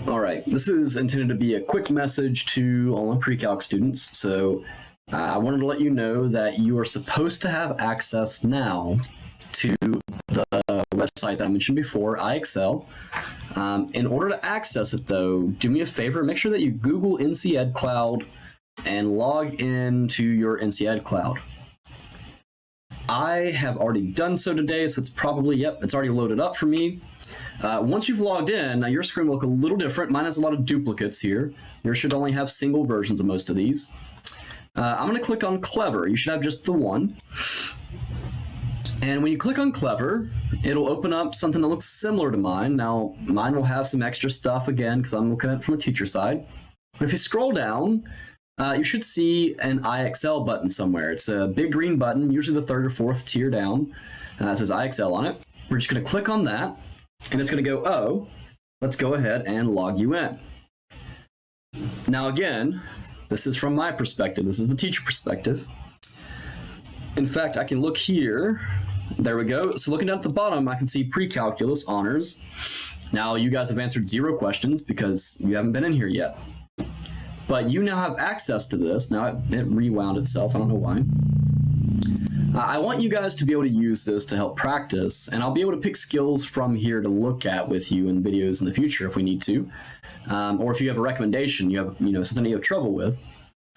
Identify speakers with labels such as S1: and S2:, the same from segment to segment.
S1: All right, this is intended to be a quick message to all my pre-calc students. So I wanted to let you know that you are supposed to have access now to the website that I mentioned before, IXL. In order to access it, though, do me a favor, make sure that you Google NC Ed Cloud and log into your NC Ed Cloud. I have already done so today, so it's probably, it's already loaded up for me. Once you've logged in, now your screen will look a little different. Mine has a lot of duplicates here. Yours should only have single versions of most of these. I'm going to click on Clever. You should have just the one. And when you click on Clever, it'll open up something that looks similar to mine. Now, mine will have some extra stuff again, because I'm looking at it from a teacher side. But if you scroll down, you should see an IXL button somewhere. It's a big green button, usually the third or fourth tier down. It says IXL on it. We're just going to click on that, and it's going to go, oh, let's go ahead and log you in. Now again, this is from my perspective. This is the teacher perspective. In fact, I can look here. There we go. So looking down at the bottom, I can see pre-calculus honors. Now you guys have answered 0 questions because you haven't been in here yet. But you now have access to this. Now it rewound itself. I don't know why. I want you guys to be able to use this to help practice, and I'll be able to pick skills from here to look at with you in videos in the future if we need to. Or if you have a recommendation, you have something you have trouble with.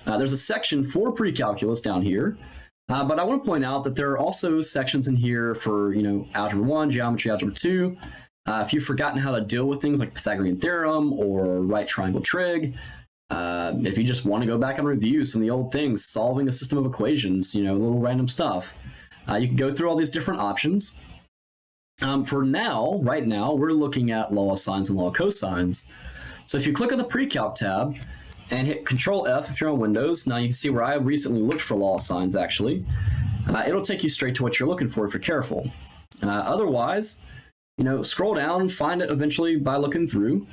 S1: There's a section for pre-calculus down here. But I want to point out that there are also sections in here for, Algebra 1, Geometry, Algebra 2. If you've forgotten how to deal with things like Pythagorean theorem or right triangle trig, if you just want to go back and review some of the old things, solving a system of equations, little random stuff, you can go through all these different options. For now, right now, we're looking at law of sines and law of cosines. So if you click on the Pre-Calc tab, and hit Control F if you're on Windows. Now you can see where I recently looked for law of sines actually. It'll take you straight to what you're looking for if you're careful. Otherwise, scroll down, find it eventually by looking through.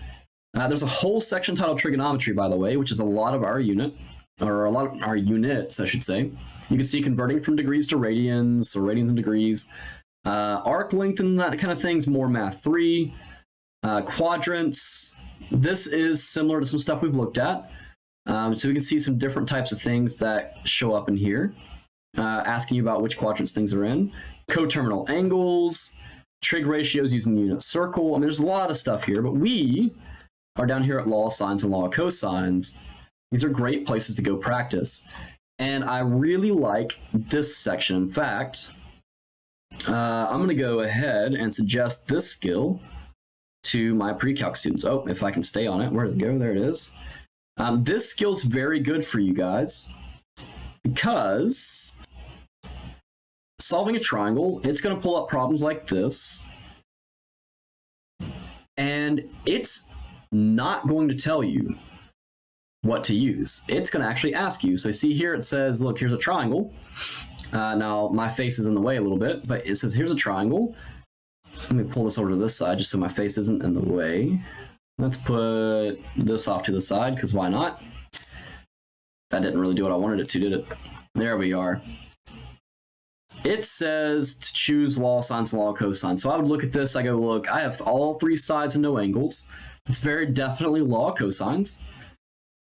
S1: There's a whole section titled Trigonometry, by the way, which is a lot of our units, I should say. You can see converting from degrees to radians or radians and degrees. Arc length and that kind of thing's more Math 3. Quadrants. This is similar to some stuff we've looked at. So we can see some different types of things that show up in here, asking you about which quadrants things are in. Coterminal angles, trig ratios using the unit circle. I mean, there's a lot of stuff here, but we are down here at law of sines and law of cosines. These are great places to go practice. And I really like this section. In fact, I'm going to go ahead and suggest this skill to my pre-calc students. Oh, if I can stay on it, where did it go? There it is. This skill's very good for you guys because solving a triangle, it's going to pull up problems like this, and it's not going to tell you what to use. It's going to actually ask you. So see here it says, look, here's a triangle. Now my face is in the way a little bit, but it says here's a triangle. Let me pull this over to this side just so my face isn't in the way. Let's put this off to the side, because why not? That didn't really do what I wanted it to, did it? There we are. It says to choose law of sines and law of cosines. So I would look at this, I go, look, I have all 3 sides and no angles. It's very definitely law of cosines.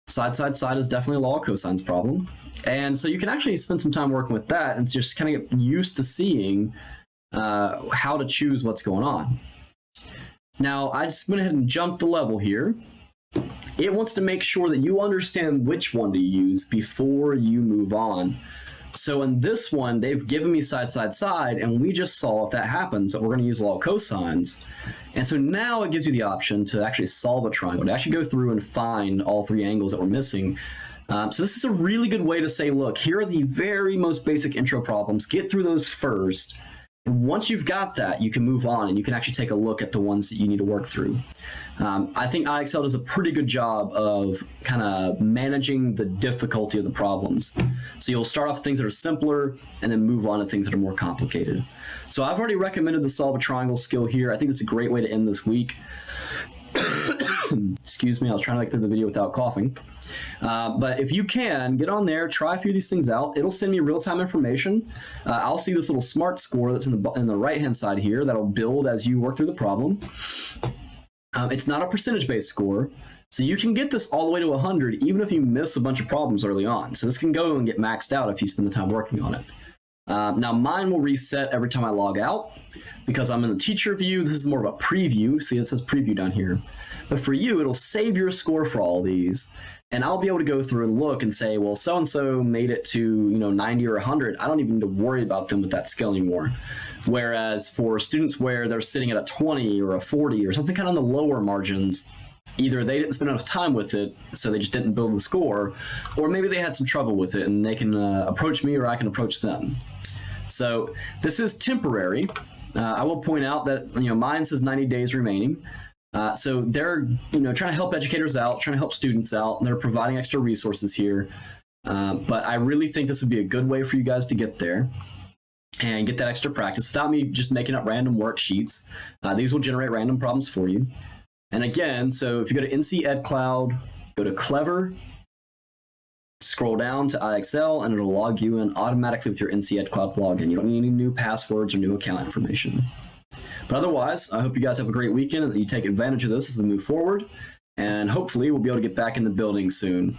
S1: Side, side, side is definitely a law of cosines problem. And so you can actually spend some time working with that and just kind of get used to seeing how to choose what's going on. Now, I just went ahead and jumped the level here. It wants to make sure that you understand which one to use before you move on. So in this one, they've given me side, side, side, and we just saw if that happens that we're going to use law of cosines. And so now it gives you the option to actually solve a triangle, to actually go through and find all 3 angles that we're missing. So this is a really good way to say, look, here are the very most basic intro problems. Get through those first. And once you've got that, you can move on and you can actually take a look at the ones that you need to work through. I think IXL does a pretty good job of kind of managing the difficulty of the problems. So you'll start off with things that are simpler and then move on to things that are more complicated. So I've already recommended the solve a triangle skill here. I think it's a great way to end this week. Excuse me, I was trying to get through the video without coughing. But if you can, get on there, try a few of these things out. It'll send me real-time information. I'll see this little smart score that's in the right-hand side here that'll build as you work through the problem. It's not a percentage-based score, so you can get this all the way to 100 even if you miss a bunch of problems early on. So this can go and get maxed out if you spend the time working on it. Now mine will reset every time I log out because I'm in the teacher view. This is more of a preview. See, it says preview down here. But for you, it'll save your score for all these. And I'll be able to go through and look and say, well, so-and-so made it to 90 or 100. I don't even need to worry about them with that skill anymore. Whereas for students where they're sitting at a 20 or a 40 or something kind of on the lower margins, either they didn't spend enough time with it, so they just didn't build the score, or maybe they had some trouble with it and they can approach me or I can approach them. So this is temporary. I will point out that mine says 90 days remaining. So they're trying to help educators out, trying to help students out, and they're providing extra resources here. But I really think this would be a good way for you guys to get there and get that extra practice without me just making up random worksheets. These will generate random problems for you. And again, so if you go to NC Ed Cloud, go to Clever, scroll down to IXL, and it'll log you in automatically with your NC Ed Cloud login. You don't need any new passwords or new account information. But otherwise, I hope you guys have a great weekend and that you take advantage of this as we move forward. And hopefully we'll be able to get back in the building soon.